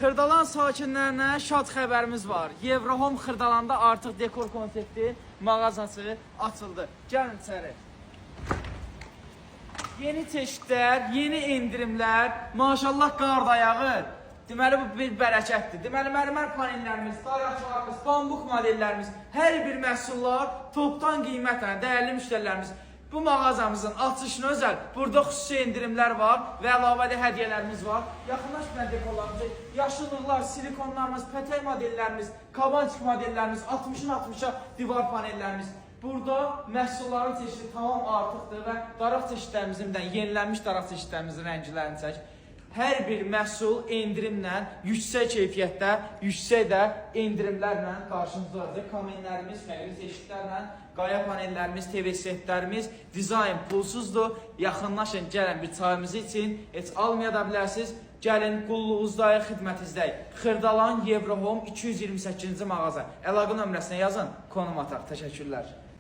Xırdalan sakinlərinə şad xəbərimiz var. Eurohome Xırdalanda artıq dekor konsepti mağazası açıldı. Gəlin içəri. Yeni çeşidlər, yeni endirimlər, maşallah qar dayağı. Deməli bu bir bərəkətdir. Deməli mərmər panellərimiz, dayanıqlarımız, bambuk modellərimiz, hər bir məhsullar topdan qiymətlə, dəyərli müştərilərimiz. Bu mağazamızın açılışına özəl, burada xüsusi endirimlər var və əlavəli hədiyyələrimiz var. Yaxınlaş bilən dekorlarımızı, yaşıllıqlar, silikonlarımız, pətək modellərimiz, kabançıq modellərimiz, 60-ın 60-a divar panellərimiz. Burada məhsulların çeşidi tamam artıqdır və daraq çeşidlərimizin, yenilənmiş daraq çeşidlərimizin rənglərini çək. Hər bir məhsul endirimlə, yüksək keyfiyyətdə, yüksək də endirimlərlə qarşınızdadır. Kamenlərimiz, fərqli çeşidlərlə, qaya panellərimiz, TV setlərimiz, dizayn pulsuzdur. Yaxınlaşın, gəlin bir çayımızı için, heç almaya da bilərsiniz. Gəlin, qulluğuzdayıq, xidmətinizdəyik. Xırdalan Eurohome 228-ci mağaza. Əlaqə nömrəsinə yazın, konum ataq. Təşəkkürlər.